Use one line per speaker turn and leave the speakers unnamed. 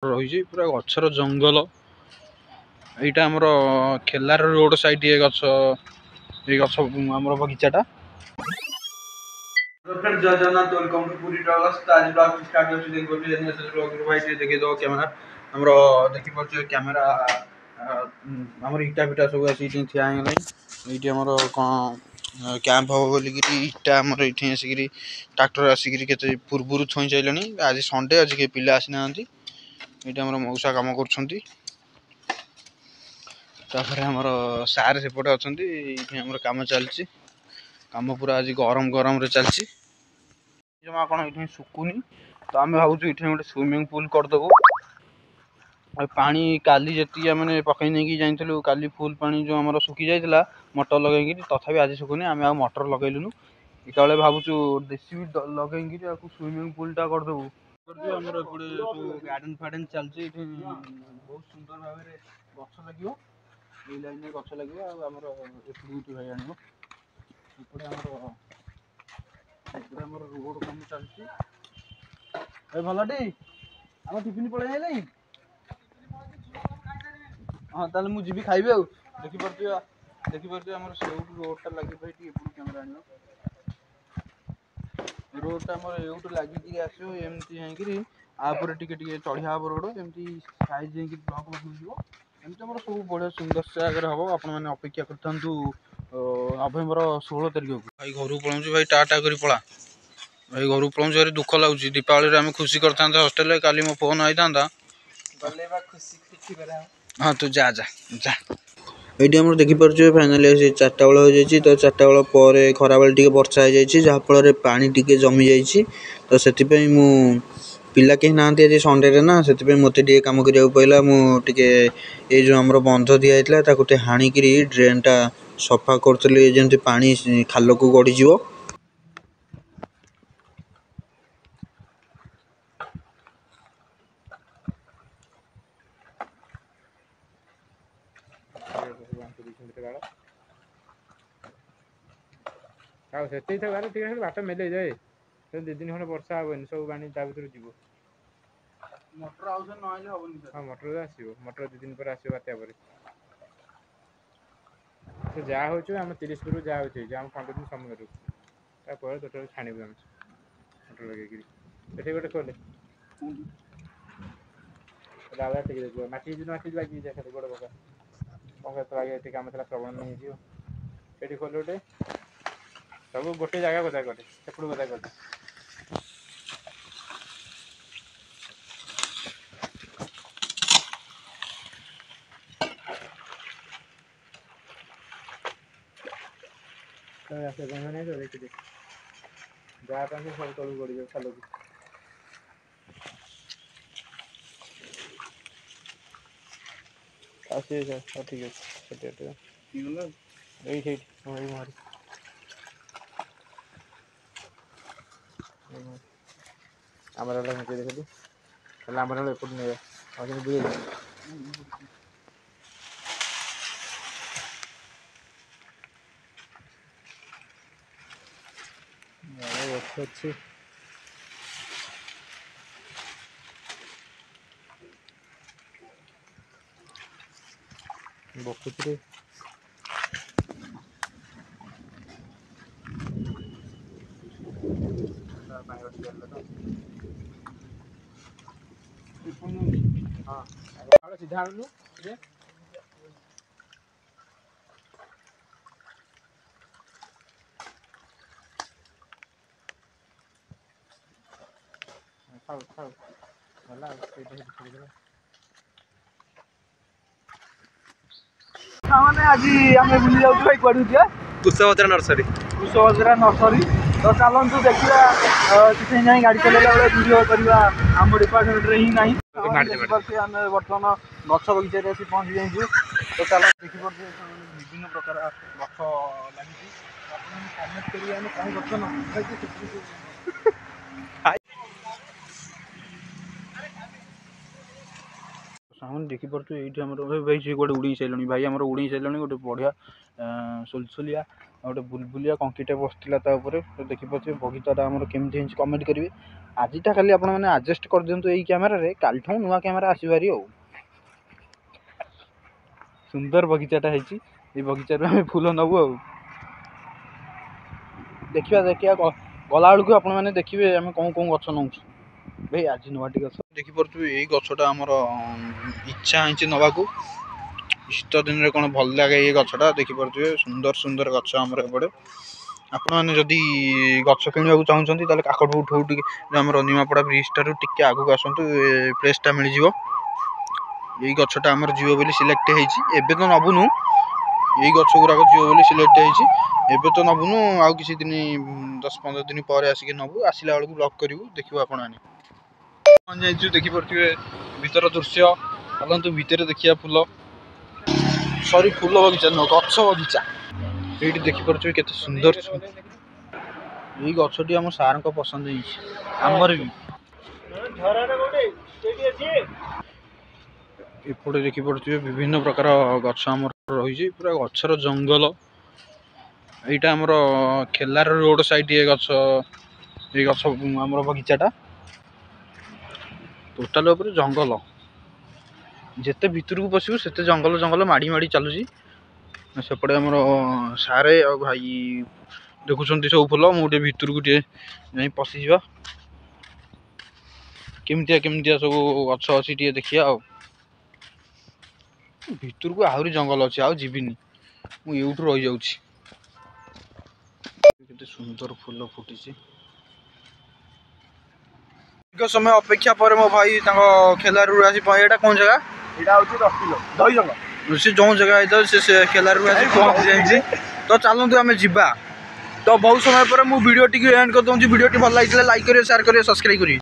रही पूरा गचर जंगल यहाँ आमर खेलार रोड साइड ये गछ आम बगीचाटा जय जगन्नाथ वेलकम टू पूरी ट्रैवल्स। आज ब्लॉग स्टार्ट होछि देख बोलते एनएसएस ब्लॉग रो भाई देखि दो कैमरा हमरो देखि पछ कैमरा हमर इटा बिटा सब आसी थिया हेलै एठी हमर कैंप हो बोली कि इटा हमर एठी आसी ट्रैक्टर आसी केते पूर्वरु थोई जाइलनी। आज संडे आज के पिला आसी नांती एठी हमर मौसा काम करछंती तापर हमर सार सेपटे अछंती एठी हमर काम चलछि काम पूरा आज गरम गरम रे चलछि जमा कौन ये सुकुनी तो आम भावुँ ये गोटे स्विमिंग पूल करदेबू पानी काली जी मैंने पकई नहीं जाइलु काली फुल पानी जो आम सुखी जाइला मोटर लगे तथापि आज सुखुनी आम आ मोटर लगेलुनु इतने भावुँ देसी भी लगे स्विमिंग पूल टा करदेबू गार्डन फार्डेन चलती बहुत सुंदर भाव में गछ लगे ये लाइन में गछ लगे आमर भाई आम रोड काम चलती भलटी आम टिफिन पलि आई हाँ ताले मु जीवी खाइबे आ देखिपे आम रोडटा लगे भाई कैमरा आन रोडटा आम एवटू लगिक आसो एमती आपर टे चढ़िया हम रोड एमती साइज ब्लॉक बदल एमती आम सब बढ़िया सुंदर से आगे हम आपण अपेक्षा कर नवेम्बर 16 तारिख को भाई घर पलाऊँ भाई टाटा कर पला भाई घर पलाऊँ भाई दुख लगुच दीपावली आम खुशी करता हस्टेल काली मो फोन आई था हाँ तू जा जा जा ये आम देखिपे फाइनाली 4टा बेल हो जाए तो 4टा बेल पर खरा बेल टे वर्षा हो जाए जहाँफल पानी टे जमी जाइए तो से पिला कहीं ना आज संडे ना से मत कम करा पड़ा मुझे जो आम बंध दिखाई हाणिक ड्रेन टा सफा करी जमी पा खाल को गड़ीज बाट मेले जाए 2 दिन खंडे वर्षा हेनी सब पानी ता भर जीव मोटर हाँ मोटर आसो मोटर 2 दिन पर आसो बात्या तो जहाँ हो 30 रू जहाँ हो 15 दिन समय टोटल छाणु आम मोटर लगे गोटे खोले दादा टिके माटी लगी गोड़ पका कम कम प्रब्लम नहीं ये खोल गोटे सब गोटे जगह गदा कर सेपट गदा कर नहीं तो देखिए जहाँ सब तलू गड़ खाल ठीक है आमर देखी आमर एपट नहीं अच्छी बकुचरे हाँ सीधा आणु खाऊ खाऊ भला आज आम बुली जाऊँ भाई कड़ू कुशभद्रा नर्सरी तो चलतु देखा किसी ना गाड़ी चलैला बेले वीडियो करवा आम डिपार्टमेंट रे ही नहीं आम बर्तमान गछ बगीचे आसी पहुँची जाइए तो चल देखिए विभिन्न प्रकार गछ लगी कमेंट करेंगे कौन गछ सामने देखिपे ये भाई सी गोटे उड़ी सारे भाई आम उड़ी सारे गोटे बढ़िया सुलसुलिया गोटे बुलबुलिया कंकीटे बसला देखिपे बगीचाटा आम केमी कमेंट करेंगे आजटा खाली आपने आडजस्ट कर दिंतु यही कैमेरारे काल नुआ कैमेरा आसबारी सुंदर बगीचाटा है बगीचार आम फूल नबू देखा गला बेलू आप देखिए आम कौन कौन गच नौ भाई आज नुआटी गच देखिपे यही गछटा आमर इच्छा है नवा शीत दिन में कौन भल लगे ये गछटा देखिपे सुंदर सुंदर गच आमर एपटे आपने जदि गच किणवा चाहते काकट उठू टे आम निमापड़ा ब्रिजटार टे आगू आसतु प्लेसटा मिल जाव यही गछटा आमर जीव बोली सिलेक्ट होती तो नबुनु यही गछ गुराक जीव बोली सिलेक्ट होती तो नबुनु आउ किसी दिन 10-15 दिन पर आसिक नबू आसला बेलू ब्लॉक करूँ देखिए आपण देखिपे भीतर दृश्य चलतु भितर देखिए फूल सॉरी फूल बगीचा नुह गछ बगीचा ये देखिपे के सुंदर यही गछटी आम सार को पसंद आमर भी एपटे देखिपे विभिन्न प्रकार गछ आमर रही पूरा गचर जंगल यहाँ आमर खेलार रोड साइड ये गछ आमर बगीचाटा टोटाल जंगल जिते भितर को पशु से जंगल जंगल माड़ी माड़ी चलुची सेपटे आमर सारे आ भाई देखुं सब फूल मुझे भितर को जा पशिजा केमतिया सब गछ अच्छी देखिए भितर को आहरी जंगल अच्छे आ जीविनी मुझे रही जाऊँ सुंदर फूल फुटी समय अपेक्षा पर मो भाई खेलारू आसी यहाँ कौन जगह
यहाँ हूँ 10 किलो दही जंगल
से जो जगह से खेलारू आसी पहुँची जाइए तो चलतु आम जा तो बहुत समय पर मुझे वीडियो एंड कर दूँ वीडियो भल लगे लाइक करें शेयर करें सब्सक्राइब करें।